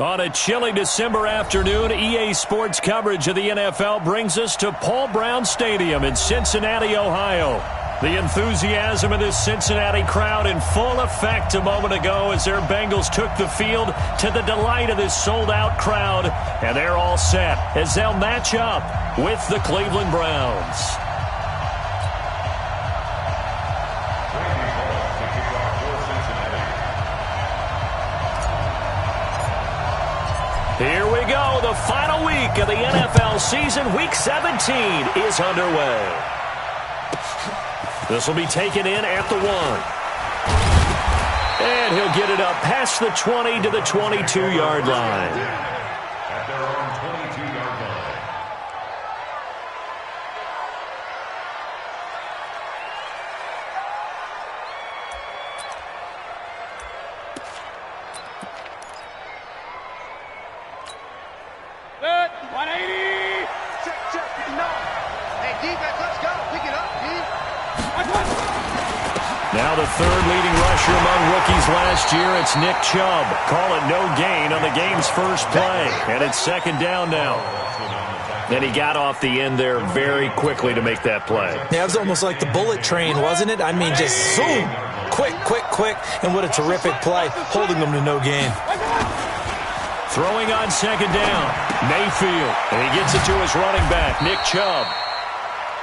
On a chilly December afternoon, EA Sports coverage of the NFL brings us to Paul Brown Stadium in Cincinnati, Ohio. The enthusiasm of this Cincinnati crowd in full effect a moment ago as their Bengals took the field to the delight of this sold-out crowd. And they're all set as they'll match up with the Cleveland Browns. Here we go. The final week of the NFL season, Week 17, is underway. This will be taken in at the 1. And he'll get it up past the 20 to the 22-yard line. At their own 22-yard line. Good. 180. Check. No. Hey, defense, let's go. Pick it up, D. Now the third leading rusher among rookies last year, it's Nick Chubb. Call it no gain on the game's first play. And it's second down now. And he got off the end there very quickly to make that play. Yeah, it was almost like the bullet train, wasn't it? I mean, just zoom. Quick. And what a terrific play, holding them to no gain. Throwing on second down, Mayfield. And he gets it to his running back, Nick Chubb.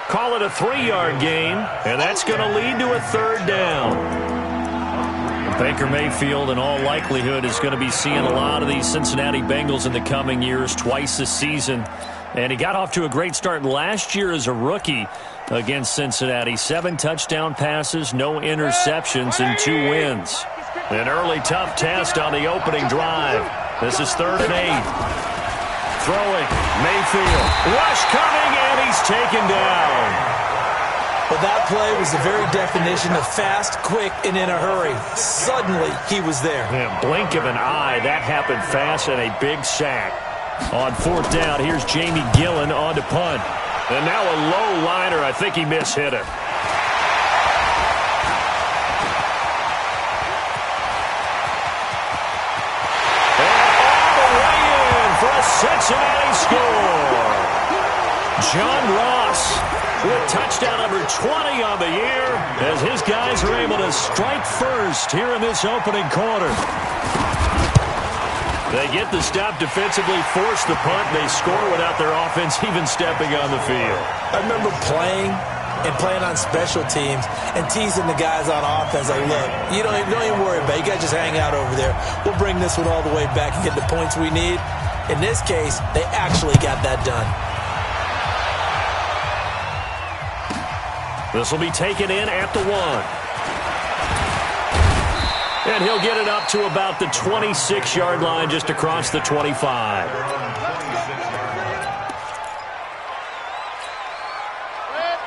Call it a 3-yard gain, and that's going to lead to a third down. Baker Mayfield, in all likelihood, is going to be seeing a lot of these Cincinnati Bengals in the coming years, twice this season. And he got off to a great start last year as a rookie against Cincinnati. 7 touchdown passes, no interceptions, and 2 wins. An early tough test on the opening drive. This is 3rd and 8. Throwing, Mayfield. Rush coming, and he's taken down. Well, that play was the very definition of fast, quick, and in a hurry. Suddenly, he was there. Yeah, blink of an eye. That happened fast and a big sack. On 4th down, here's Jamie Gillen on to punt. And now a low liner. I think he mishit it. Cincinnati score. John Ross with touchdown number 20 on the year as his guys are able to strike first here in this opening quarter. They get the stop defensively, force the punt, they score without their offense even stepping on the field. I remember playing on special teams and teasing the guys on offense like, look, you don't even worry about it. You guys just hang out over there. We'll bring this one all the way back and get the points we need. In this case, they actually got that done. This will be taken in at the 1. And he'll get it up to about the 26-yard line just across the 25.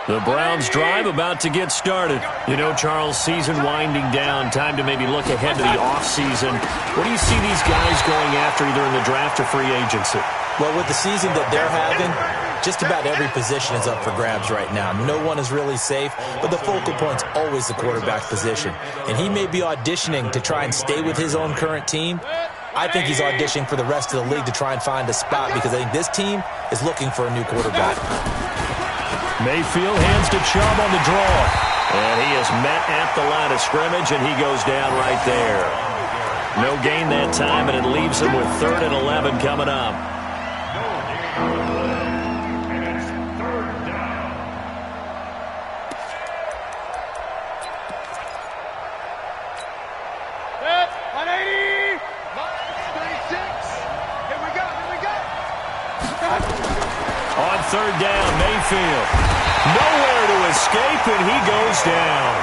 The Browns drive about to get started. You know, Charles, season winding down, time to maybe look ahead to the offseason. What do you see these guys going after either in the draft or free agency? Well, with the season that they're having, just about every position is up for grabs right now. No one is really safe, but the focal point's always the quarterback position. And he may be auditioning to try and stay with his own current team. I think he's auditioning for the rest of the league to try and find a spot because I think this team is looking for a new quarterback. Mayfield hands to Chubb on the draw. And he is met at the line of scrimmage, and he goes down right there. No gain that time, and it leaves him with 3rd and 11 coming up. And it's 3rd down. Good. 180. 36. Here we go. On 3rd down, Mayfield. Nowhere to escape, and he goes down.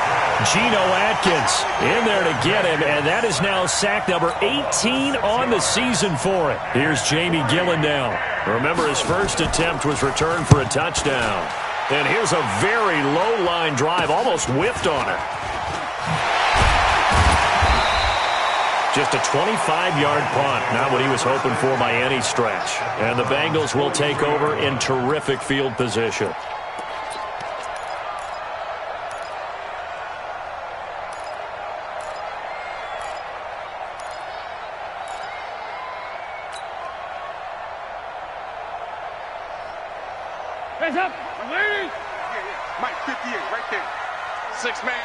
Geno Atkins in there to get him, and that is now sack number 18 on the season for it. Here's Jamie Gillen now. Remember, his first attempt was returned for a touchdown. And here's a very low-line drive, almost whiffed on it. Just a 25-yard punt, not what he was hoping for by any stretch. And the Bengals will take over in terrific field position. Hands up. Ladies. Mike, 58, right there. 6 man.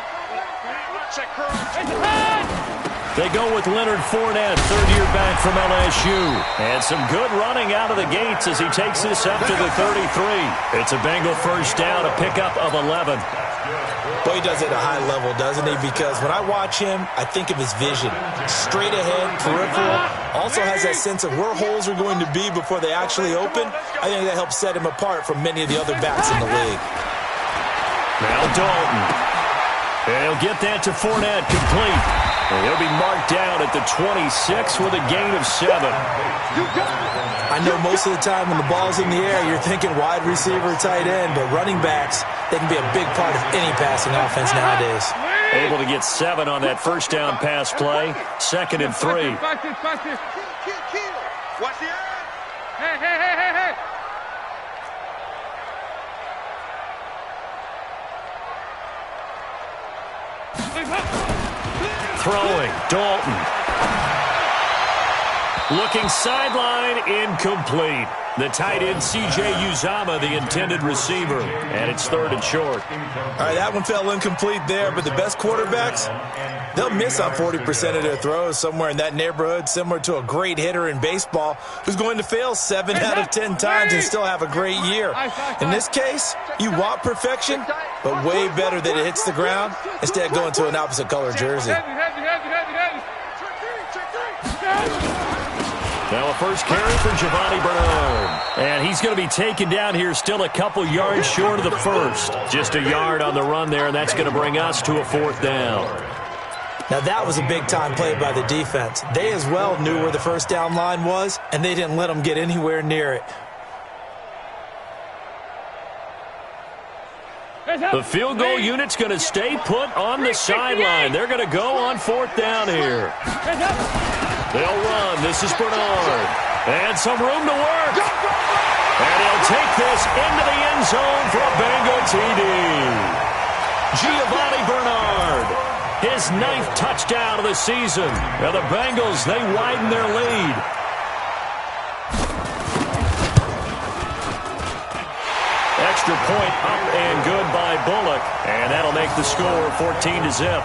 Check curl. They go with Leonard Fournette, third-year back from LSU. And some good running out of the gates as he takes this up to the 33. It's a Bengal first down, a pickup of 11. Boy, he does it at a high level, doesn't he? Because when I watch him, I think of his vision. Straight ahead, peripheral. Also has that sense of where holes are going to be before they actually open. I think that helps set him apart from many of the other backs in the league. Now Dalton. And he'll get that to Fournette, complete. And he'll be marked down at the 26 with a gain of 7. I know most of the time when the ball's in the air, you're thinking wide receiver, tight end, but running backs, they can be a big part of any passing offense nowadays. Able to get 7 on that first down pass play. 2nd and 3. Kill. Watch the eye. Hey. Throwing, Dalton. Looking sideline, incomplete. The tight end, C.J. Uzomah, the intended receiver. And it's 3rd and short. All right, that one fell incomplete there, but the best quarterbacks, they'll miss on 40% of their throws, somewhere in that neighborhood, similar to a great hitter in baseball who's going to fail 7 out of 10 times and still have a great year. In this case, you want perfection, but way better that it hits the ground instead of going to an opposite color jersey. Now a first carry for Giovanni Bernard. And he's going to be taken down here still a couple yards short of the first. Just a yard on the run there, and that's going to bring us to a 4th down. Now that was a big-time play by the defense. They as well knew where the first down line was, and they didn't let them get anywhere near it. The field goal unit's going to stay put on the sideline. They're going to go on 4th down here. They'll run. This is Bernard. And some room to work. And he'll take this into the end zone for a Bengal TD. Giovanni Bernard, his 9th touchdown of the season. And the Bengals, they widen their lead. Extra point up and good by Bullock. And that'll make the score 14-0.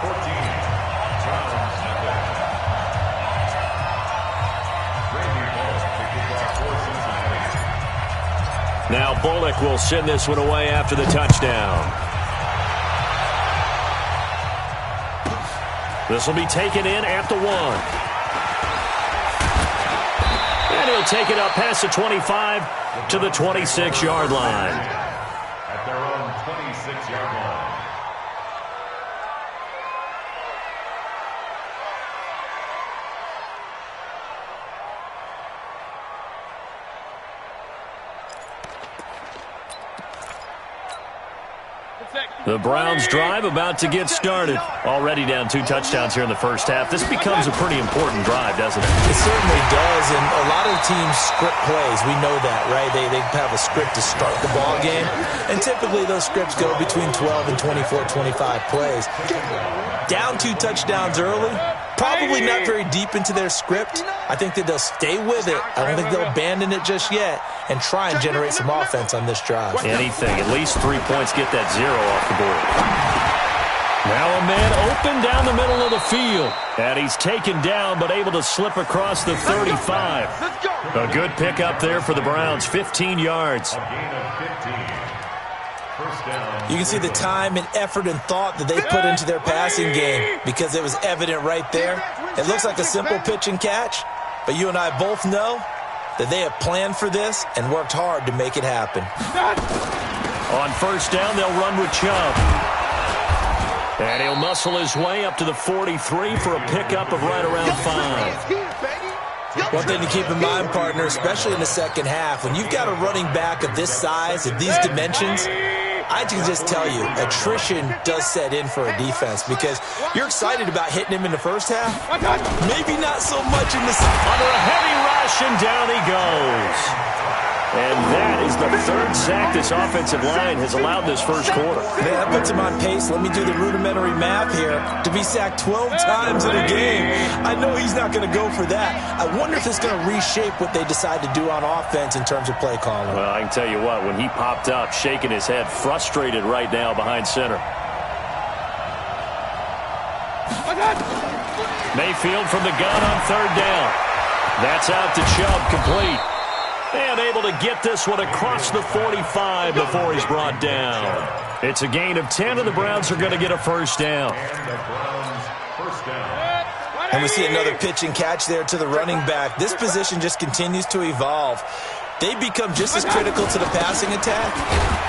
Now Bullock will send this one away after the touchdown. This will be taken in at the 1. And he'll take it up past the 25 to the 26-yard line. At their own 26-yard line. The Browns drive about to get started. Already down 2 touchdowns here in the first half. This becomes a pretty important drive, doesn't it? It certainly does, and a lot of teams script plays. We know that, right? They have a script to start the ball game, and typically those scripts go between 12 and 24, 25 plays. Down 2 touchdowns early, probably not very deep into their script. I think that they'll stay with it. I don't think they'll abandon it just yet and try and generate some offense on this drive. Anything. At least 3 points, get that 0 off the board. Now a man open down the middle of the field. And he's taken down but able to slip across the 35. A good pickup there for the Browns. 15 yards. A gain of 15. First down. You can see the time and effort and thought that they put into their passing game because it was evident right there. It looks like a simple pitch and catch, but you and I both know that they have planned for this and worked hard to make it happen. On first down, they'll run with Chubb. And he'll muscle his way up to the 43 for a pickup of right around 5. One thing to keep in mind, partner, especially in the second half, when you've got a running back of this size, of these dimensions, I can just tell you, attrition does set in for a defense because you're excited about hitting him in the first half. Maybe not so much in the second. Under a heavy rush, and down he goes. And that is the third sack this offensive line has allowed this first quarter. Man, that puts him on pace. Let me do the rudimentary math here. To be sacked 12 times in a game, I know he's not going to go for that. I wonder if it's going to reshape what they decide to do on offense in terms of play calling. Well, I can tell you what, when he popped up, shaking his head, frustrated right now behind center. Mayfield from the gun on third down. That's out to Chubb, complete. And able to get this one across the 45 before he's brought down. It's a gain of 10, and the Browns are going to get a first down. And we see another pitch and catch there to the running back. This position just continues to evolve. They become just as critical to the passing attack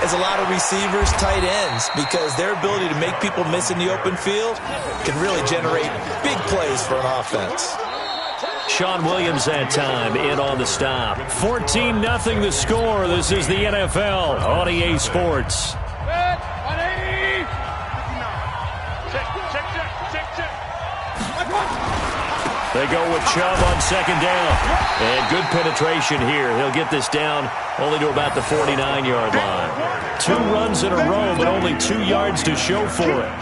as a lot of receivers, tight ends, because their ability to make people miss in the open field can really generate big plays for an offense. Sean Williams that time in on the stop. 14-0 the score. This is the NFL on EA Sports. They go with Chubb on second down. And good penetration here. He'll get this down only to about the 49-yard line. 2 runs in a row, but only 2 yards to show for it.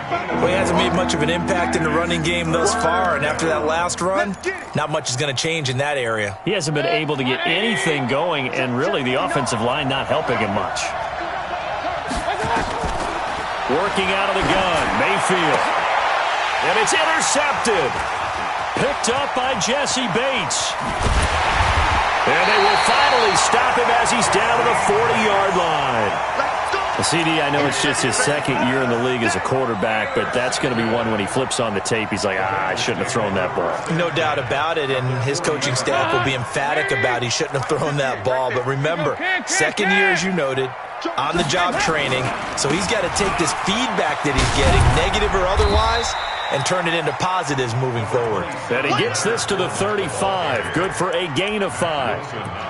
Well, he hasn't made much of an impact in the running game thus far, and after that last run, not much is going to change in that area. He hasn't been able to get anything going, and really the offensive line not helping him much. Working out of the gun, Mayfield. And it's intercepted. Picked up by Jesse Bates. And they will finally stop him as he's down to the 40-yard line. CD, I know it's just his second year in the league as a quarterback, but that's going to be one when he flips on the tape. He's like, I shouldn't have thrown that ball. No doubt about it, and his coaching staff will be emphatic about he shouldn't have thrown that ball. But remember, second year, as you noted, on-the-job training, so he's got to take this feedback that he's getting, negative or otherwise, and turn it into positives moving forward. And he gets this to the 35. Good for a gain of 5.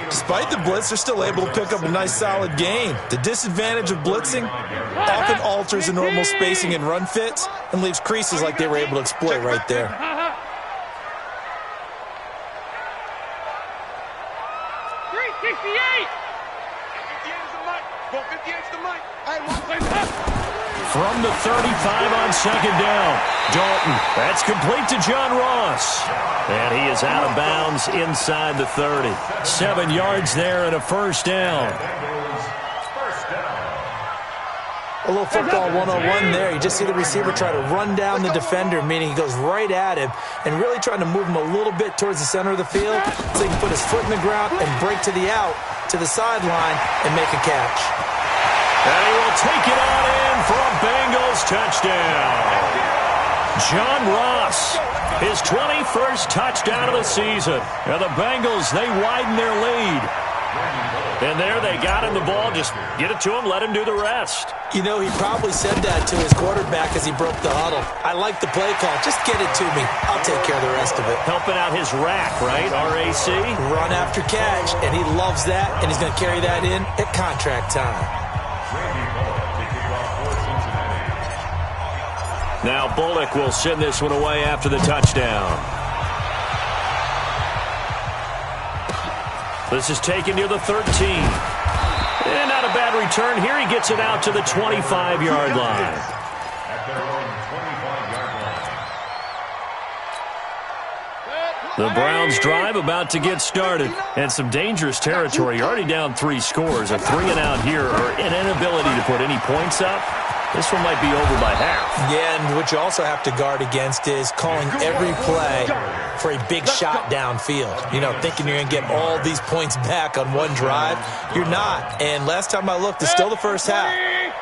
Despite the blitz, they're still able to pick up a nice, solid gain. The disadvantage of blitzing often alters the normal spacing and run fits and leaves creases like they were able to exploit right there. From the 35 on second down, Dalton. That's complete to John Ross. And he is out of bounds inside the 30. 7 yards there and a first down. A little football 101 there. You just see the receiver try to run down the defender, meaning he goes right at him and really trying to move him a little bit towards the center of the field so he can put his foot in the ground and break to the out, to the sideline, and make a catch. And he will take it on in for a Bengals touchdown. John Ross, his 21st touchdown of the season. And the Bengals, they widen their lead. And there they got him the ball. Just get it to him, let him do the rest. You know, he probably said that to his quarterback as he broke the huddle. I like the play call. Just get it to me. I'll take care of the rest of it. Helping out his rack, right? RAC? Run after catch, and he loves that, and he's going to carry that in at contract time. Now Bullock will send this one away after the touchdown. This is taken near the 13. And not a bad return here. He gets it out to the 25-yard line. The Browns drive about to get started. And some dangerous territory. You're already down 3 scores. A 3-and-out here or an inability to put any points up. This one might be over by half. Yeah, and what you also have to guard against is calling every play for a big shot downfield. You know, thinking you're going to get all these points back on one drive. You're not. And last time I looked, it's still the first half.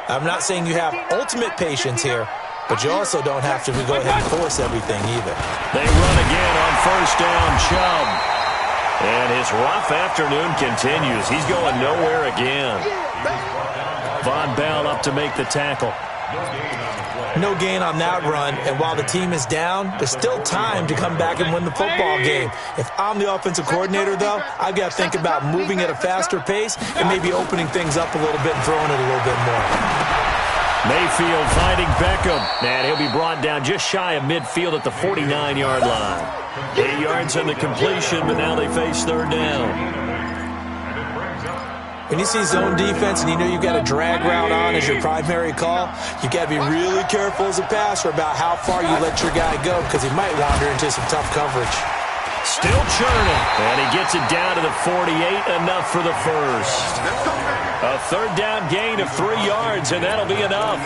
I'm not saying you have ultimate patience here, but you also don't have to go ahead and force everything either. They run again on first down, Chubb. And his rough afternoon continues. He's going nowhere again. Von Bell up to make the tackle. No gain on that run, and while the team is down, there's still time to come back and win the football game. If I'm the offensive coordinator, though, I've got to think about moving at a faster pace and maybe opening things up a little bit and throwing it a little bit more. Mayfield finding Beckham. And he'll be brought down just shy of midfield at the 49-yard line. 8 yards on the completion, but now they face third down. When you see zone defense and you know you've got a drag route on as your primary call, you've got to be really careful as a passer about how far you let your guy go because he might wander into some tough coverage. Still churning, and he gets it down to the 48, enough for the first. A third down gain of 3 yards, and that'll be enough.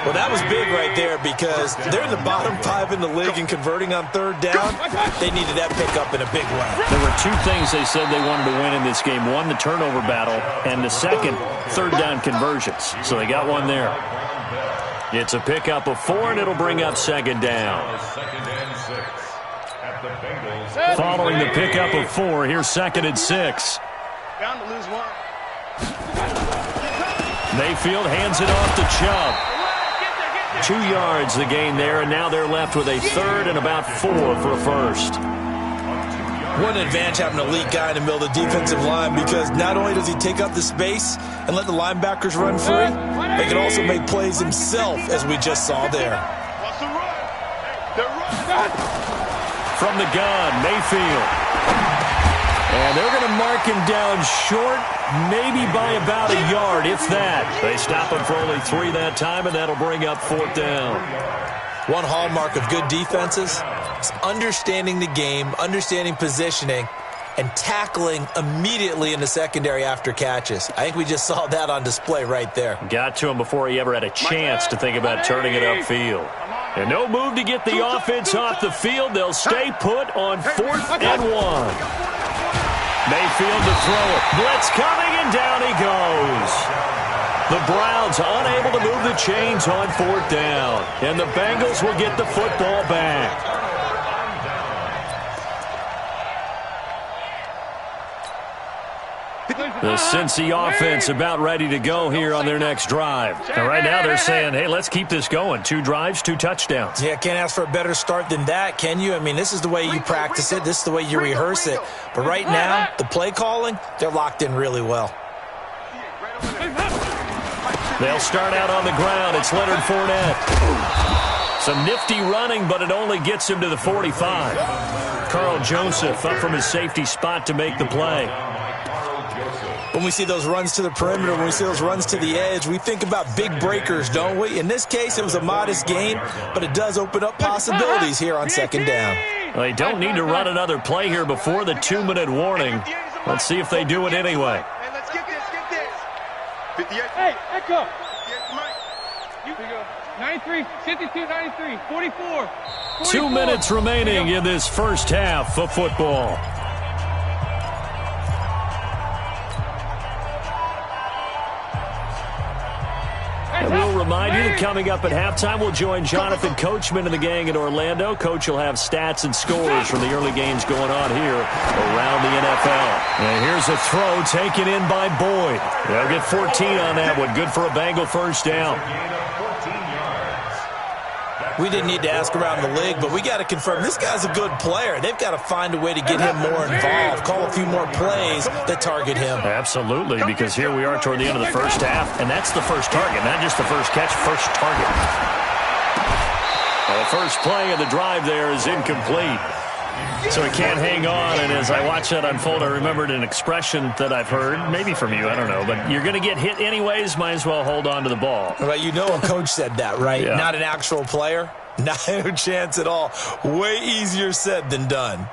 Well, that was big right there because they're in the bottom 5 in the league and converting on third down. They needed that pickup in a big way. There were 2 things they said they wanted to win in this game. One, the turnover battle, and the second, third down conversions. So they got one there. It's a pickup of 4, and it'll bring up second down. Following the pickup of 4, here's second and 6. Bound to lose one. Mayfield hands it off to Chubb. 2 yards the gain there, and now they're left with a third and about 4 for a first. What an advantage having an elite guy in the middle of the defensive line because not only does he take up the space and let the linebackers run free, but he can also make plays himself, as we just saw there. From the gun, Mayfield. And they're going to mark him down short, maybe by about a yard, if that. They stop him for only 3 that time, and that'll bring up fourth down. One hallmark of good defenses is understanding the game, understanding positioning, and tackling immediately in the secondary after catches. I think we just saw that on display right there. Got to him before he ever had a chance to think about turning it upfield. And no move to get the offense off the field. They'll stay put on 4th and 1. Mayfield to throw it. Blitz coming, and down he goes. The Browns unable to move the chains on 4th down. And the Bengals will get the football back. The Cincy offense about ready to go here on their next drive. And right now they're saying, hey, let's keep this going. 2 drives, 2 touchdowns. Yeah, can't ask for a better start than that, can you? I mean, this is the way you practice it. This is the way you rehearse it. But right now, the play calling, they're locked in really well. They'll start out on the ground. It's Leonard Fournette. Some nifty running, but it only gets him to the 45. Carl Joseph up from his safety spot to make the play. When we see those runs to the perimeter, when we see those runs to the edge, we think about big breakers, don't we? In this case, it was a modest gain, but it does open up possibilities here on second down. Well, they don't need to run another play here before the 2-minute warning. Let's see if they do it anyway. Hey, let's get this, get this. 58. Hey, Echo. 58, Mike. You go. 93, 52, 93, 44. 2 minutes remaining in this first half of football. And we'll remind you that coming up at halftime, we'll join Jonathan Coachman and the gang in Orlando. Coach will have stats and scores from the early games going on here around the NFL. And here's a throw taken in by Boyd. They'll get 14 on that one. Good for a Bengal first down. We didn't need to ask around the league, but we got to confirm this guy's a good player. They've got to find a way to get him more involved, call a few more plays that target him. Absolutely, because here we are toward the end of the first half, and that's the first target, not just the first catch, first target. Well, the first play of the drive there is incomplete. So he can't hang on, and as I watch that unfold, I remembered an expression that I've heard, maybe from you, I don't know, but you're going to get hit anyways, might as well hold on to the ball. Well, you know a coach said that, right? Yeah. Not an actual player? Not a chance at all. Way easier said than done.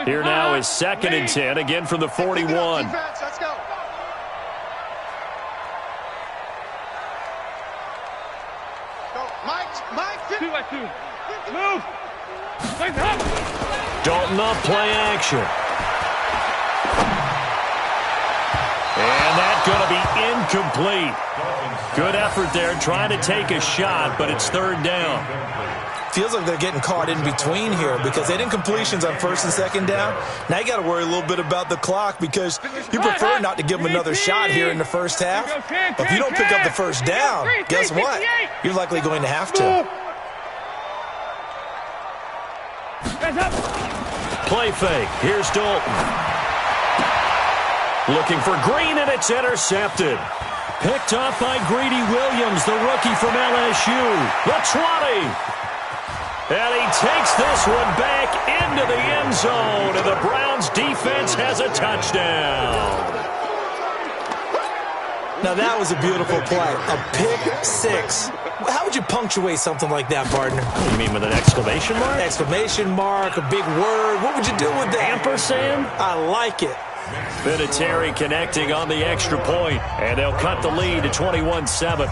Here now is 2nd and 10, again from the 41. Let's go. Mike, 2 by 2. Move. Dalton off play action. And that's going to be incomplete. Good effort there, trying to take a shot, but it's third down. Feels like they're getting caught in between here because they didn't completions on 1st and 2nd down. Now you got to worry a little bit about the clock because you prefer not to give them another shot here in the first half. But if you don't pick up the first down, guess what? You're likely going to have to. play fake. Here's Dalton. Looking for Green, and it's intercepted. Picked off by Greedy Williams, the rookie from LSU. The 20. And he takes this one back into the end zone, and the Browns defense has a touchdown. Now that was a beautiful play. A pick six. How would you punctuate something like that, partner? You mean with an exclamation mark? Exclamation mark, a big word. What would you do with that? Ampersand? I like it. Vinatieri connecting on the extra point, and they'll cut the lead to 21-7.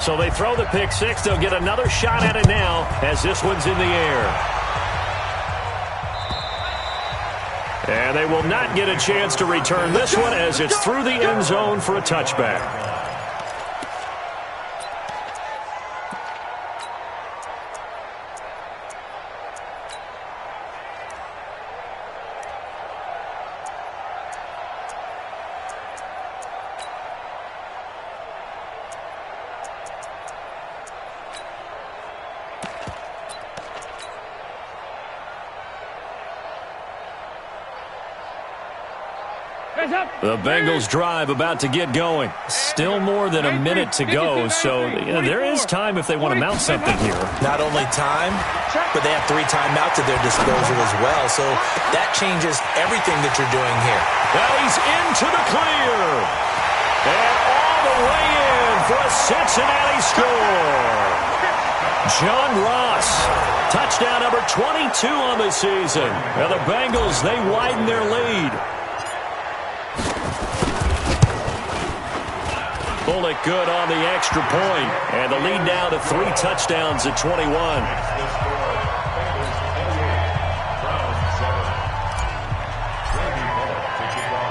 So they throw the pick six. They'll get another shot at it now as this one's in the air. And they will not get a chance to return this one as it's through the end zone for a touchback. The Bengals drive about to get going. Still more than a minute to go, so there is time if they want to mount something here. Not only time, but they have 3 timeouts at their disposal as well, so that changes everything that you're doing here. Now he's into the clear. And all the way in for a Cincinnati score. John Ross, touchdown number 22 on the season. And the Bengals, they widen their lead. Bullock good on the extra point, and the lead now to 3 touchdowns at 21.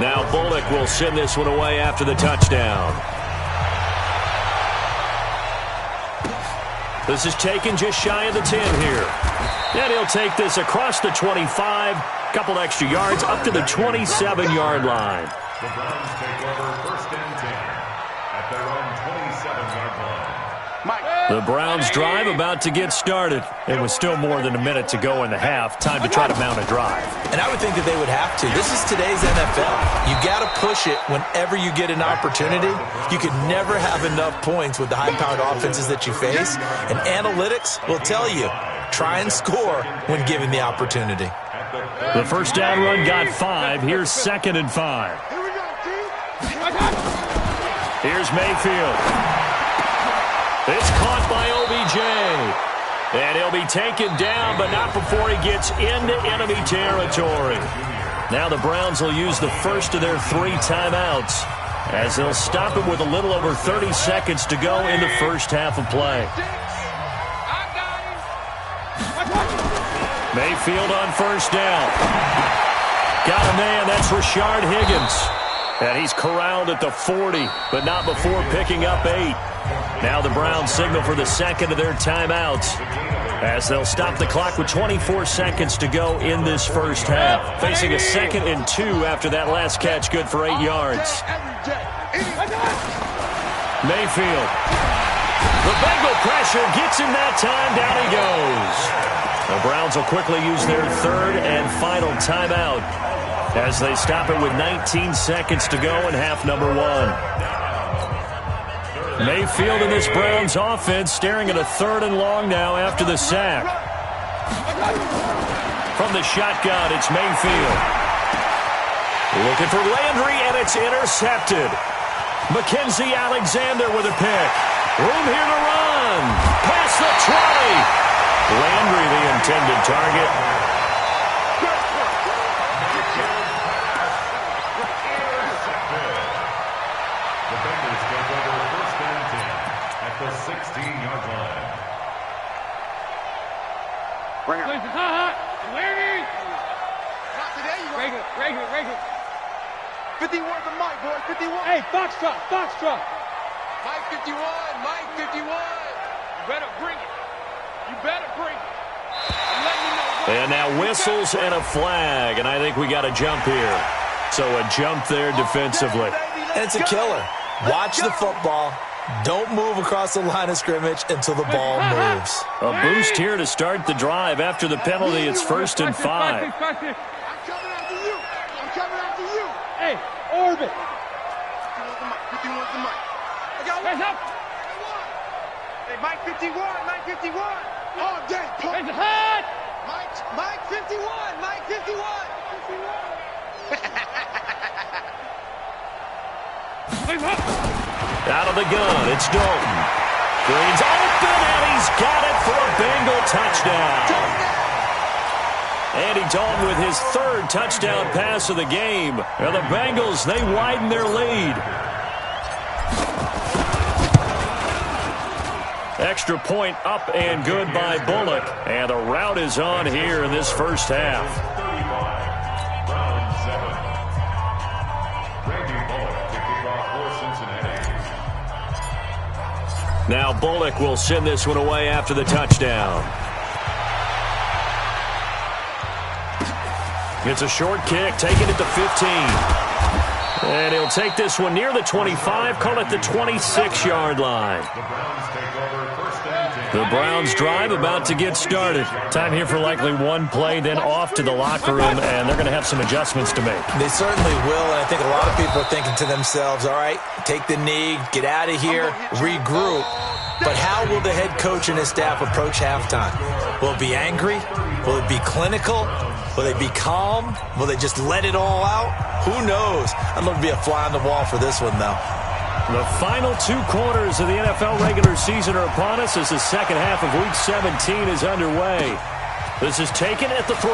Now Bullock will send this one away after the touchdown. This is taken just shy of the 10 here. And he'll take this across the 25, couple extra yards up to the 27-yard line. The Browns take over 1st and 10 at their own 27-yard line. The Browns drive about to get started. It was still more than a minute to go in the half. Time to try to mount a drive. And I would think that they would have to. This is today's NFL. You got to push it whenever you get an opportunity. You could never have enough points with the high-powered offenses that you face. And analytics will tell you, try and score when given the opportunity. The first down run got 5. Here's 2nd and 5. Here's Mayfield. It's caught by OBJ. And he'll be taken down, but not before he gets into enemy territory. Now the Browns will use the first of their 3 timeouts as they'll stop it with a little over 30 seconds to go in the first half of play. Mayfield on first down. Got a man, that's Rashard Higgins. And he's corralled at the 40, but not before picking up 8. Now the Browns signal for the second of their timeouts as they'll stop the clock with 24 seconds to go in this first half. Facing a 2nd and 2 after that last catch, good for 8 yards. Mayfield. The Bengal pressure gets him that time. Down he goes. The Browns will quickly use their 3rd and final timeout as they stop it with 19 seconds to go in half number 1. Mayfield in this Browns offense staring at a 3rd and long now after the sack. From the shotgun, it's Mayfield. Looking for Landry, and it's intercepted. Mackenzie Alexander with a pick. Room here to run. Past the 20. Landry the intended target. The Bengals take over 1st and 10 at the 16-yard line. Bring her. Larry! Not today, you Regular. 51 for Mike, boy. 51. Hey, Foxtrot. Mike 51. Mike 51. You better bring it. I'm letting you know. And now whistles and a flag, and I think we got a jump here. So a jump there defensively. And it's a killer. Watch the football, Don't move across the line of scrimmage until the ball moves. A boost here to start the drive. After the penalty, it's 1st and 5. I'm coming after you. I'm coming after you. Hey, orbit. 51's the mic. I got one. Hands up. Hey, Mike 51, Mike 51. All day, punk. Hands hot. Mike 51, Mike 51. Hands up. Out of the gun, it's Dalton. Green's open, and he's got it for a Bengal touchdown. Andy Dalton with his 3rd touchdown pass of the game. And the Bengals, they widen their lead. Extra point up and good by Bullock. And the route is on here in this first half. 35, round 7. Randy Bullock to kick off for Cincinnati. Now Bullock will send this one away after the touchdown. It's a short kick, taking it to 15. And he'll take this one near the 25, call it the 26-yard line. The Browns take over 1st and 10. The Browns drive about to get started. Time here for likely one play, then off to the locker room, and they're going to have some adjustments to make. They certainly will, and I think a lot of people are thinking to themselves, all right, take the knee, get out of here, regroup. But how will the head coach and his staff approach halftime? Will it be angry? Will it be clinical? Will they be calm? Will they just let it all out? Who knows? I'd love to be a fly on the wall for this one, though. The final 2 quarters of the NFL regular season are upon us as the second half of Week 17 is underway. This is taken at the 3.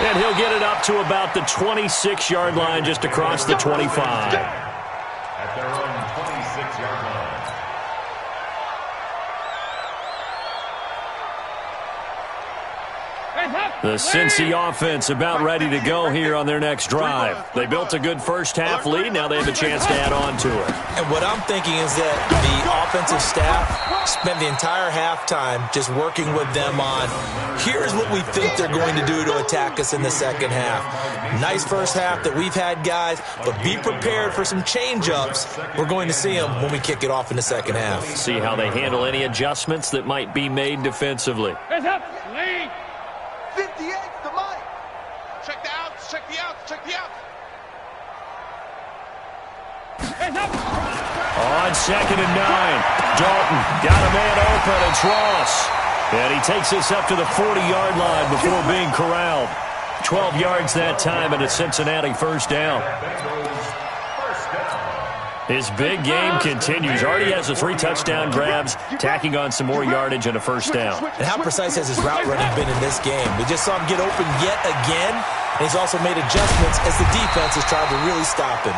And he'll get it up to about the 26-yard line just across the 25. At their own 26-yard line. The Cincy offense about ready to go here on their next drive. They built a good first half lead. Now they have a chance to add on to it. And what I'm thinking is that the offensive staff spent the entire halftime just working with them on, here's what we think they're going to do to attack us in the second half. Nice first half that we've had, guys, but be prepared for some change-ups. We're going to see them when we kick it off in the second half. See how they handle any adjustments that might be made defensively. Hands up. Lead. 58, the mic. Check the outs, check the outs, check the outs. Hands up. On 2nd and 9, Dalton got a man open. It's Ross. And he takes this up to the 40-yard line before being corralled. 12 yards that time, and a Cincinnati first down. His big game continues. Already has the 3 touchdown grabs, tacking on some more yardage and a first down. And how precise has his route running been in this game? We just saw him get open yet again, and he's also made adjustments as the defense has tried to really stop him.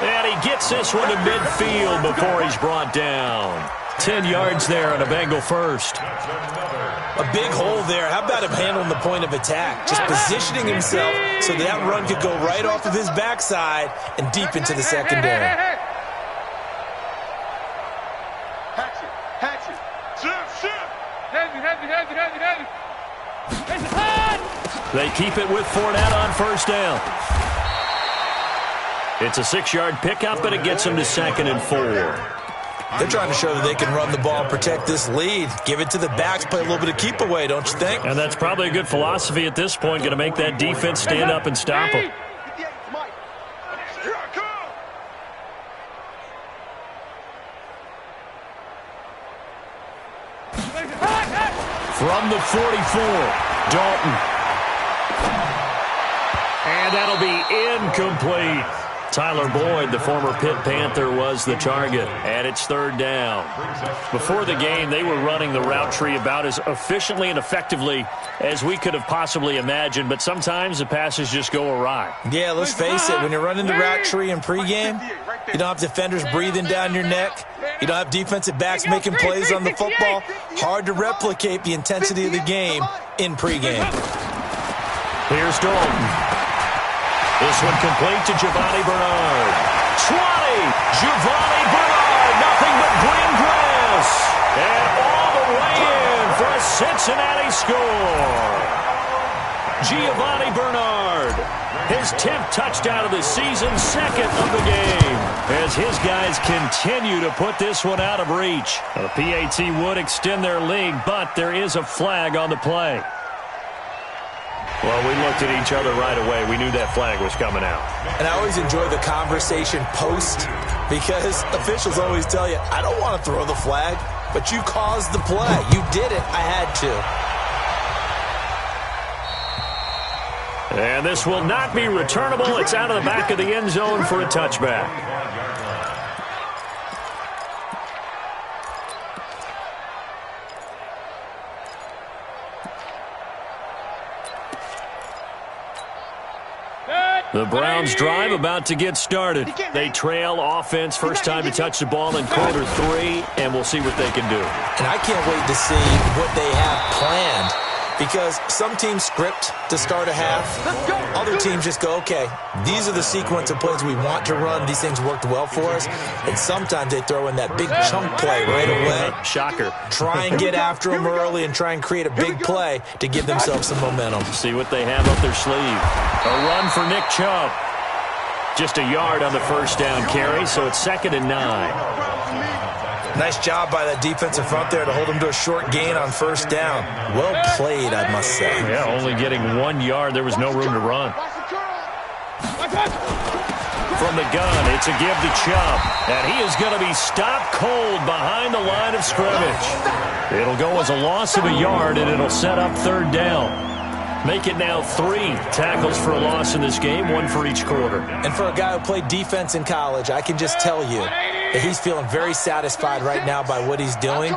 And he gets this one to midfield before he's brought down. 10 yards there on a Bengal first. A big hole there. How about him handling the point of attack? Just positioning himself so that run could go right off of his backside and deep into the secondary. Hatchet. Shift. Heavy. Hands hot. They keep it with Fournette on first down. It's a 6-yard pickup, and it gets them to 2nd and 4. They're trying to show that they can run the ball and protect this lead. Give it to the backs, play a little bit of keep away, don't you think? And that's probably a good philosophy at this point, going to make that defense stand up and stop them. 58, Mike. Here I come. From the 44, Dalton. And that'll be incomplete. Tyler Boyd, the former Pitt Panther, was the target, and it's 3rd down. Before the game, they were running the route tree about as efficiently and effectively as we could have possibly imagined, but sometimes the passes just go awry. Yeah, let's face it, when you're running the route tree in pregame, you don't have defenders breathing down your neck. You don't have defensive backs making plays on the football. Hard to replicate the intensity of the game in pregame. Here's Dalton. This one complete to Giovanni Bernard. 20! Giovanni Bernard, nothing but green grass. And all the way in for a Cincinnati score. Giovanni Bernard. His 10th touchdown of the season, second of the game, as his guys continue to put this one out of reach. The PAT would extend their lead, but there is a flag on the play. Well, we looked at each other right away. We knew that flag was coming out. And I always enjoy the conversation post, because officials always tell you, I don't want to throw the flag, but you caused the play. You did it. I had to. And this will not be returnable. It's out of the back of the end zone for a touchback. The Browns drive about to get started. They trail offense, first time to touch the ball in quarter 3, and we'll see what they can do. And I can't wait to see what they have planned, because some teams script to start a half. Other teams just go, okay, these are the sequence of plays we want to run. These things worked well for us. And sometimes they throw in that big chunk play right away. Shocker. Try and get after them early and try and create a big play to give themselves some momentum. See what they have up their sleeve. A run for Nick Chubb. Just a yard on the first down carry, so it's 2nd and 9. Nice job by that defensive front there to hold them to a short gain on first down. Well played, I must say. Yeah, only getting 1 yard. There was no room to run. From the gun, it's a give to Chubb. And he is going to be stopped cold behind the line of scrimmage. It'll go as a loss of a yard, and it'll set up 3rd down. Make it now 3 tackles for a loss in this game, 1 for each quarter. And for a guy who played defense in college, I can just tell you that he's feeling very satisfied right now by what he's doing,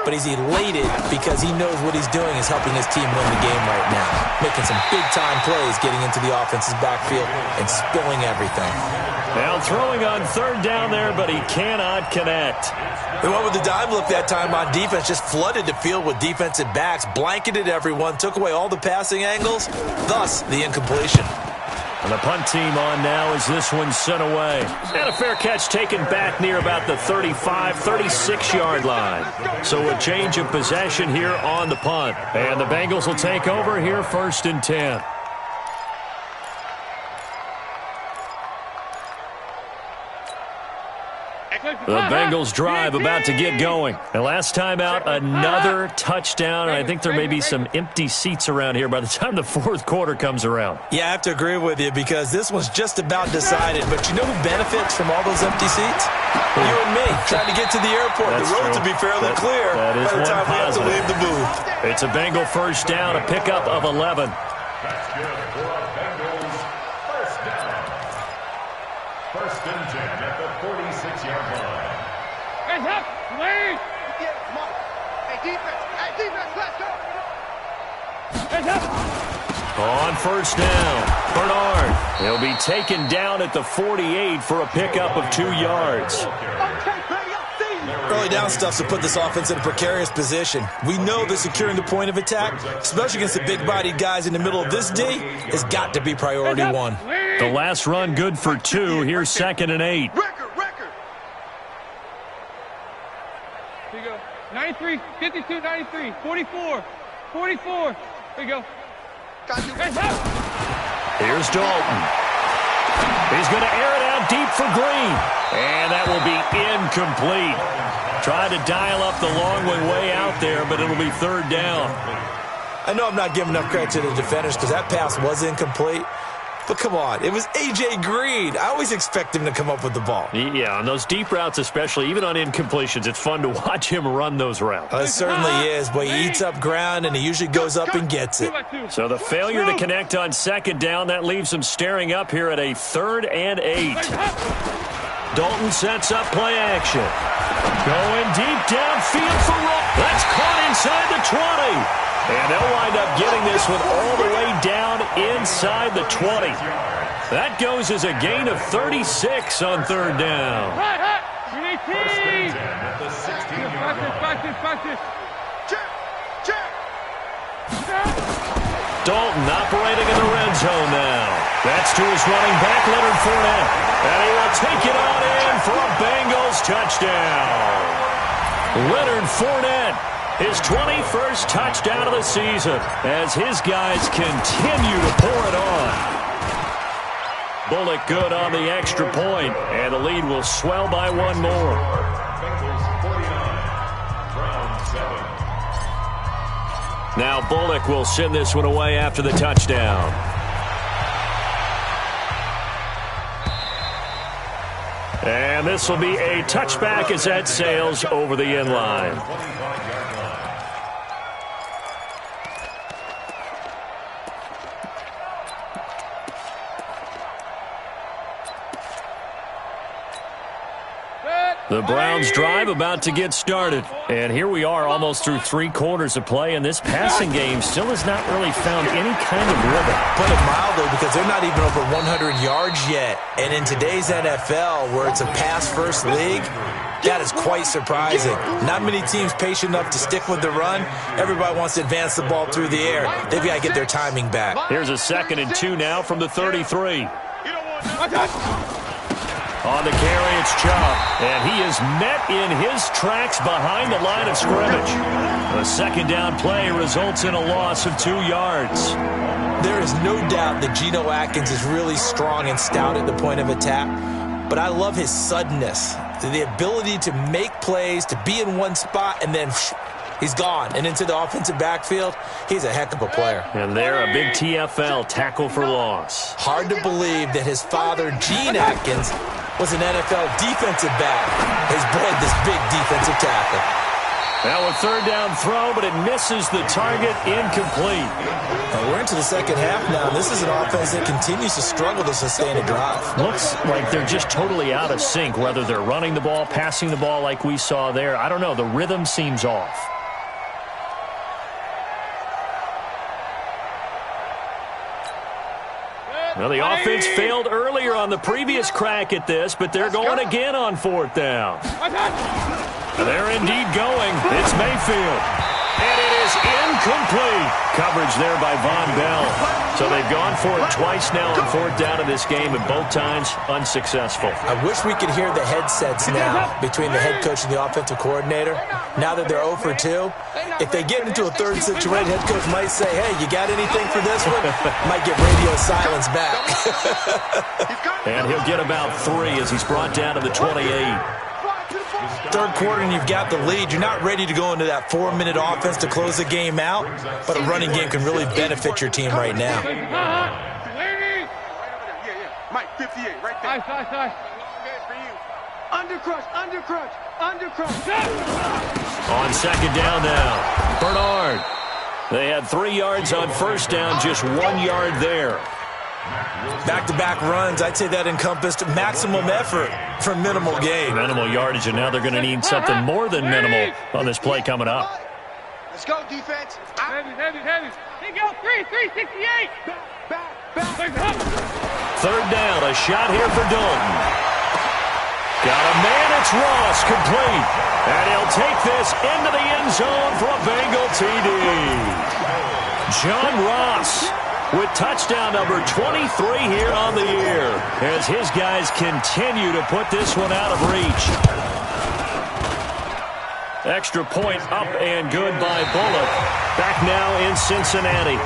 but he's elated because he knows what he's doing is helping his team win the game right now, making some big-time plays, getting into the offense's backfield and spilling everything. Now throwing on 3rd down there, but he cannot connect. They went with the dime look that time on defense, just flooded the field with defensive backs, blanketed everyone, took away all the passing angles, thus the incompletion. And the punt team on now as this one's sent away. And a fair catch taken back near about the 35, 36-yard line. So a change of possession here on the punt. And the Bengals will take over here 1st and 10. The Bengals drive about to get going. And last time out, another touchdown. And I think there may be some empty seats around here by the time the 4th quarter comes around. Yeah, I have to agree with you because this one's just about decided. But you know who benefits from all those empty seats? You and me, trying to get to the airport. That's the roads true. will be fairly clear that is by the time we have to positive. leave the booth. It's a Bengal first down, a pickup of 11. That's good for a Bengals first down. 1st and 10 at the 46-yard line. Guys up! Lead! Yeah, come on. Hey, defense, let's go. Guys up! On first down, Bernard. He'll be taken down at the 48 for a pickup of 2 yards. Okay, baby, I'll see you. Early down stuff to put this offense in a precarious position. We know that securing the point of attack, especially against the big-bodied guys in the middle of this D, has got to be priority 1. The last run good for 2. Here's 2nd and 8. Record. Here you go. 93, 52, 93, 44, 44. Here you go. Guys up! Here's Dalton. He's going to air it out deep for Green. And that will be incomplete. Tried to dial up the long way out there, but it'll be 3rd down. I know I'm not giving enough credit to the defenders because that pass was incomplete. But come on, it was A.J. Green. I always expect him to come up with the ball. Yeah, on those deep routes especially, even on incompletions, it's fun to watch him run those routes. It certainly is, but he eats up ground, and he usually goes up and gets it. So the failure to connect on 2nd down, that leaves him staring up here at a 3rd and 8. Dalton sets up play action. Going deep downfield for Rowe. That's caught inside the 20. And they'll wind up getting this one all the way down inside the 20. That goes as a gain of 36 on 3rd down. We need team! At the 16-yard line. Practice. Check. Dalton operating in the red zone now. That's to his running back, Leonard Fournette. And he will take it on in for a Bengals touchdown. Leonard Fournette His 21st touchdown of the season as his guys continue to pour it on. Bullock good on the extra point, and the lead will swell by one more. Bengals 49, Browns 7. Now Bullock will send this one away after the touchdown. And this will be a touchback as that sails over the end line. 25-yard line. The Browns drive about to get started. And here we are almost through 3 quarters of play, and this passing game still has not really found any kind of rhythm. Put it mildly, because they're not even over 100 yards yet. And in today's NFL, where it's a pass-first league, that is quite surprising. Not many teams patient enough to stick with the run. Everybody wants to advance the ball through the air. They've got to get their timing back. Here's a 2nd and 2 now from the 33. On the carry, it's Chubb, and he is met in his tracks behind the line of scrimmage. A 2nd down play results in a loss of 2 yards. There is no doubt that Geno Atkins is really strong and stout at the point of attack, but I love his suddenness, the ability to make plays, to be in one spot, and then he's gone and into the offensive backfield. He's a heck of a player. And there, a big TFL, tackle for loss. Hard to believe that his father, Gene Atkins, was an NFL defensive back. Has bred this big defensive tackle. Now a 3rd down throw, but it misses the target, incomplete. We're into the second half now. This is an offense that continues to struggle to sustain a drive. Looks like they're just totally out of sync, whether they're running the ball, passing the ball like we saw there. I don't know. The rhythm seems off. Well, the offense failed earlier on the previous crack at this, but they're going again on 4th down. They're indeed going. It's Mayfield. And it is incomplete. Coverage there by Von Bell. So they've gone for it twice now on 4th down in this game, and both times unsuccessful. I wish we could hear the headsets now between the head coach and the offensive coordinator. Now that they're 0 for 2, if they get into a 3rd situation, head coach might say, hey, you got anything for this one? Might get radio silence back. And he'll get about 3 as he's brought down to the 28. 3rd quarter and you've got the lead. You're not ready to go into that 4-minute offense to close the game out, but a running game can really benefit your team right now. Mike, 58, right there. Undercrush. On 2nd down now, Bernard. They had 3 yards on 1st down, just 1 yard there. Back-to-back runs, I'd say that encompassed maximum effort for minimal gain. Minimal yardage, and now they're going to need something more than minimal on this play coming up. Let's go, defense. Heavy. Here go, 368. Back. 3rd down, a shot here for Dalton. Got a man, it's Ross, complete. And he'll take this into the end zone for a Bengal TD. John Ross with touchdown number 23 here on the year as his guys continue to put this one out of reach. Extra point up and good by Bullock. Back now in Cincinnati.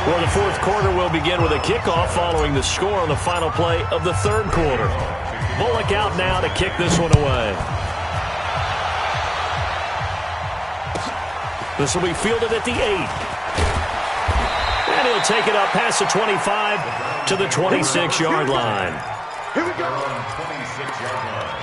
Well, the 4th quarter will begin with a kickoff following the score on the final play of the 3rd quarter. Bullock out now to kick this one away. This will be fielded at the 8. And he'll take it up past the 25 to the 26-yard line. Here we go. 26-yard line.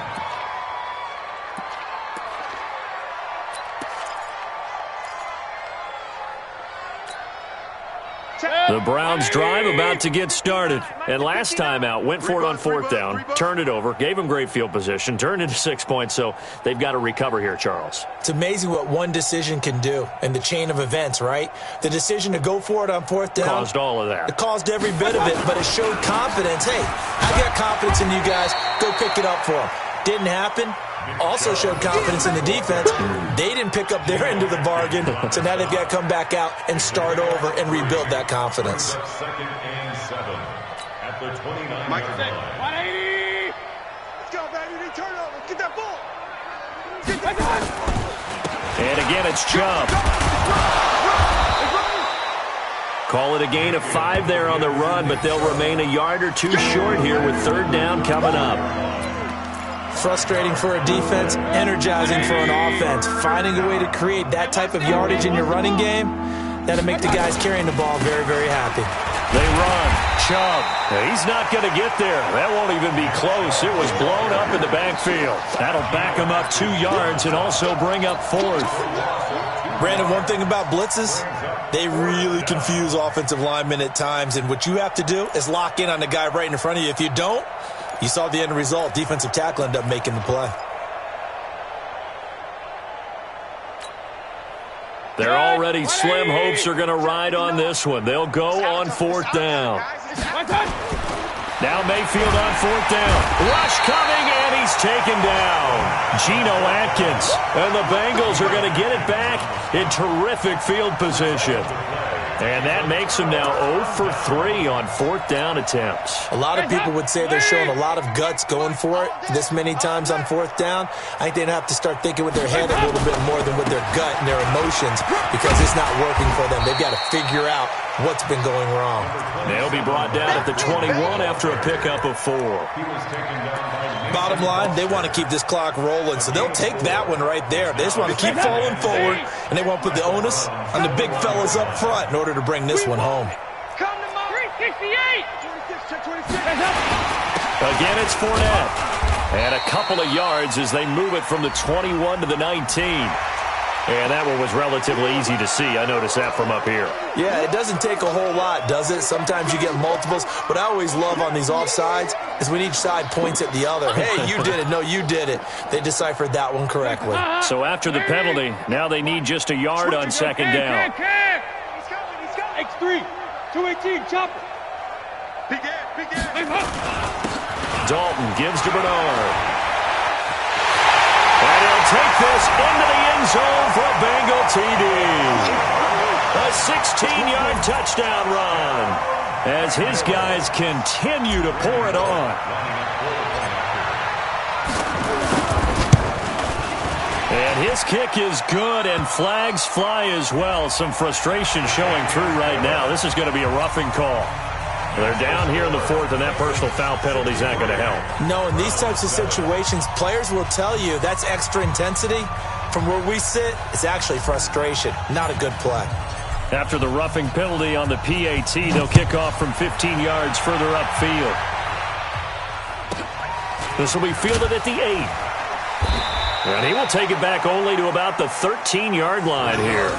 The Browns drive about to get started. And last time out, went for it on 4th down, turned it over, gave them great field position, turned into 6 points, so they've got to recover here, Charles. It's amazing what one decision can do in the chain of events, right? The decision to go for it on 4th down. Caused all of that. It caused every bit of it, but it showed confidence. Hey, I got confidence in you guys. Go pick it up for them. Didn't happen. Also showed confidence in the defense. They didn't pick up their end of the bargain, so now they've got to come back out and start over and rebuild that confidence. 2nd and 7 at the 29-yard Mike, line. 180. Let's go, baby. They turn over. Get that ball. And again, it's Chubb. Call it a gain of 5 there on the run, but they'll remain a yard or two short here with third down coming up. Frustrating for a defense, energizing for an offense. Finding a way to create that type of yardage in your running game, that'll make the guys carrying the ball very, very happy. They run. Chubb. He's not going to get there. That won't even be close. It was blown up in the backfield. That'll back him up 2 yards and also bring up 4th. Brandon, one thing about blitzes, they really confuse offensive linemen at times, and what you have to do is lock in on the guy right in front of you. If you don't, you saw the end result. Defensive tackle ended up making the play. Their already slim hopes are going to ride on this one. They'll go on 4th down. Now Mayfield on 4th down. Rush coming, and he's taken down. Geno Atkins. And the Bengals are going to get it back in terrific field position. And that makes them now 0 for 3 on 4th down attempts. A lot of people would say they're showing a lot of guts going for it this many times on 4th down. I think they'd have to start thinking with their head a little bit more than with their gut and their emotions, because it's not working for them. They've got to figure out what's been going wrong. They'll be brought down at the 21 after a pickup of 4. Bottom line, they want to keep this clock rolling, so they'll take that one right there. They just want to keep falling forward, and they want to put the onus on the big fellas up front in order to bring this one home. Come to 368. Again, it's Fournette. And a couple of yards as they move it from the 21 to the 19. And that one was relatively easy to see. I noticed that from up here. Yeah, it doesn't take a whole lot, does it? Sometimes you get multiples. What I always love on these offsides is when each side points at the other. Hey, you did it. No, you did it. They deciphered that one correctly. So after the penalty, now they need just a yard on 2nd down. X3, 218, chopper. Dalton gives to Bernard. And he'll take this into the end zone for a Bengal TD. A 16-yard touchdown run as his guys continue to pour it on. And his kick is good, and flags fly as well. Some frustration showing through right now. This is going to be a roughing call. They're down here in the 4th, and that personal foul penalty is not going to help. No, in these types of situations, players will tell you that's extra intensity. From where we sit, it's actually frustration. Not a good play. After the roughing penalty on the PAT, they'll kick off from 15 yards further upfield. This will be fielded at the 8. And he will take it back only to about the 13-yard line here.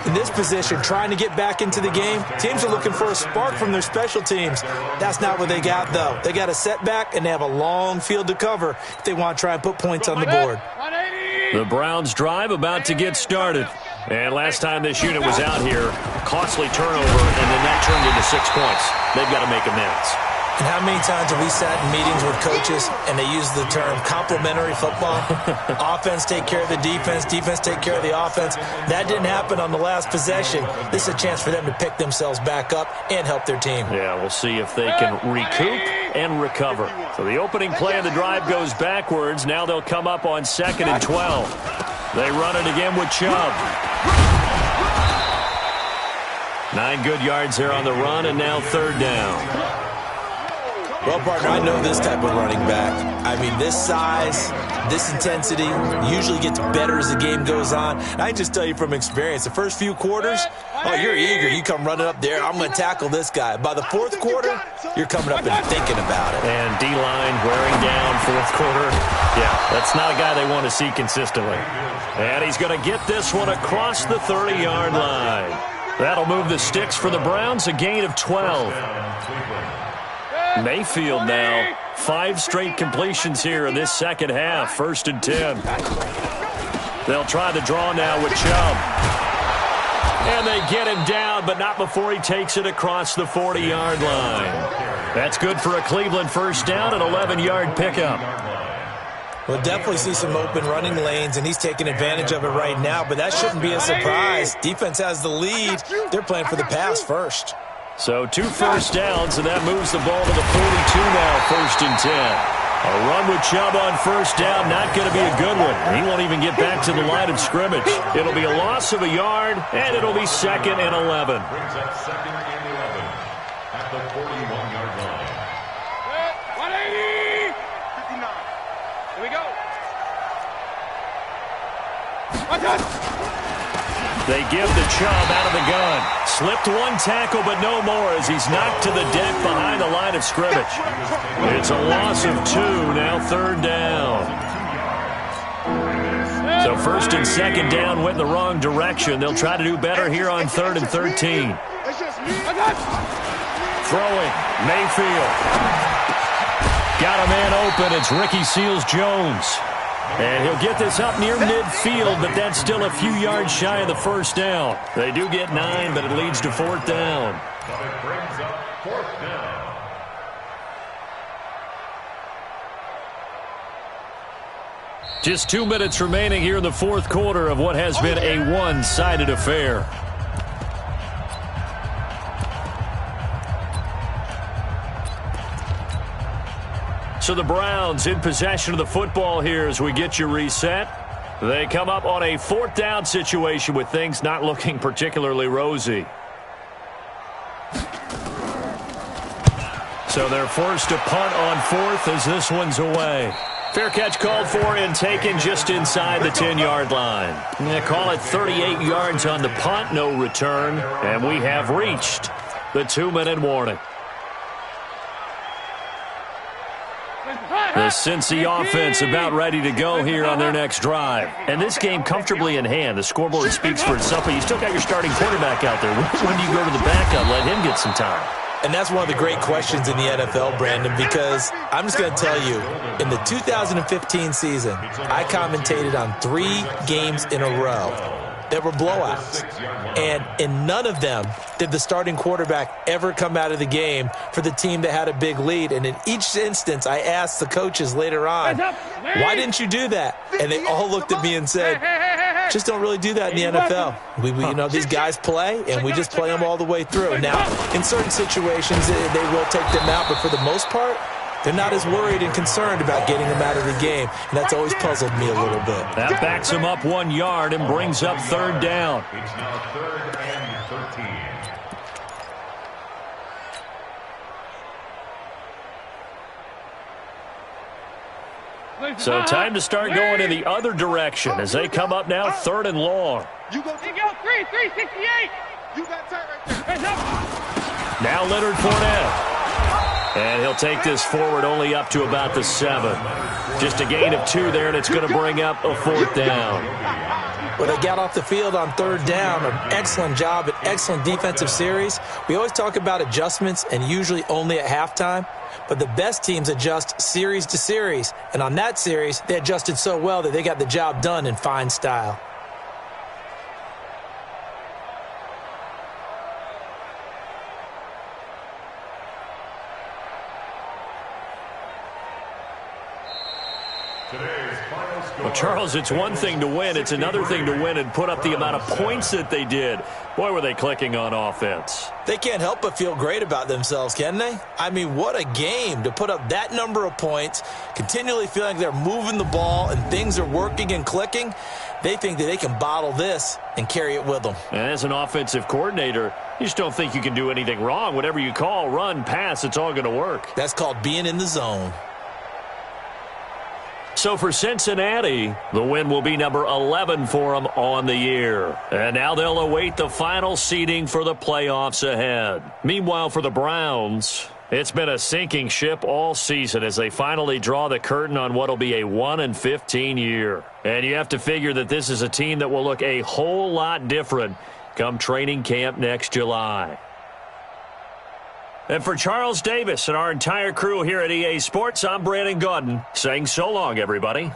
In this position, trying to get back into the game, teams are looking for a spark from their special teams. That's not what they got, though. They got a setback, and they have a long field to cover if they want to try and put points on the board. The Browns' drive about to get started. And last time this unit was out here, costly turnover, and then that turned into 6 points. They've got to make amends. And how many times have we sat in meetings with coaches and they use the term complementary football? Offense take care of the defense, defense take care of the offense. That didn't happen on the last possession. This is a chance for them to pick themselves back up and help their team. Yeah, we'll see if they can recoup and recover. So the opening play of the drive goes backwards. Now they'll come up on 2nd and 12. They run it again with Chubb. 9 good yards there on the run, and now 3rd down. Well, partner, I know this type of running back. I mean, this size, this intensity usually gets better as the game goes on. And I can just tell you from experience, the first few quarters, oh, you're eager. You come running up there, I'm going to tackle this guy. By the 4th quarter, you're coming up and thinking about it. And D-line wearing down 4th quarter. Yeah, that's not a guy they want to see consistently. And he's going to get this one across the 30-yard line. That'll move the sticks for the Browns, a gain of 12. Mayfield now, 5 straight completions here in this second half. 1st and 10. They'll try the draw now with Chubb. And they get him down, but not before he takes it across the 40-yard line. That's good for a Cleveland 1st down, an 11-yard pickup. We'll definitely see some open running lanes, and he's taking advantage of it right now, but that shouldn't be a surprise. Defense has the lead. They're playing for the pass first. So 2 first downs, and that moves the ball to the 42 now, 1st and 10. A run with Chubb on first down, not going to be a good one. He won't even get back to the line of scrimmage. It'll be a loss of a yard, and it'll be 2nd and 11. Brings up 2nd and 11 at the 41-yard line. 180. 59. Here we go. They give the Chubb out of the gun. Slipped one tackle, but no more as he's knocked to the deck behind the line of scrimmage. It's a loss of 2, now 3rd down. So 1st and 2nd down went in the wrong direction. They'll try to do better here on 3rd and 13. Throwing, Mayfield. Got a man open. It's Ricky Seals-Jones. And he'll get this up near midfield, but that's still a few yards shy of the 1st down. They do get 9, but it leads to 4th down. But it brings up 4th down. Just 2 minutes remaining here in the 4th quarter of what has been a one-sided affair. So the Browns in possession of the football here as we get you reset. They come up on a 4th down situation with things not looking particularly rosy. So they're forced to punt on 4th as this one's away. Fair catch called for and taken just inside the 10-yard line. They call it 38 yards on the punt, no return, and we have reached the 2-minute warning. The Cincy offense about ready to go here on their next drive. And this game comfortably in hand. The scoreboard speaks for itself, but you still got your starting quarterback out there. When do you go to the backup, let him get some time? And that's one of the great questions in the NFL, Brandon, because I'm just going to tell you, in the 2015 season, I commentated on 3 games in a row that were blowouts. And in none of them did the starting quarterback ever come out of the game for the team that had a big lead. And in each instance, I asked the coaches later on, why didn't you do that? And they all looked at me and said, just don't really do that in the NFL. We you know, these guys play, and we just play them all the way through. Now, in certain situations, they will take them out, but for the most part, they're not as worried and concerned about getting them out of the game, and that's always puzzled me a little bit. That backs him up 1 yard and brings up 3rd down. It's now 3rd and 13. So time to start going in the other direction as they come up now 3rd and long. You go 368. You got time right there. Now Leonard Fournette. And he'll take this forward only up to about the 7. Just a gain of 2 there, and it's going to bring up a 4th down. Well, they got off the field on 3rd down. An excellent job, an excellent defensive series. We always talk about adjustments, and usually only at halftime. But the best teams adjust series to series. And on that series, they adjusted so well that they got the job done in fine style. Well, Charles, it's one thing to win. It's another thing to win and put up the amount of points that they did. Boy, were they clicking on offense. They can't help but feel great about themselves, can they? I mean, what a game to put up that number of points, continually feeling like they're moving the ball and things are working and clicking. They think that they can bottle this and carry it with them. And as an offensive coordinator, you just don't think you can do anything wrong. Whatever you call, run, pass, it's all going to work. That's called being in the zone. So for Cincinnati, the win will be number 11 for them on the year. And now they'll await the final seeding for the playoffs ahead. Meanwhile, for the Browns, it's been a sinking ship all season as they finally draw the curtain on what will be a 1-15 year. And you have to figure that this is a team that will look a whole lot different come training camp next July. And for Charles Davis and our entire crew here at EA Sports, I'm Brandon Gaudin saying so long, everybody.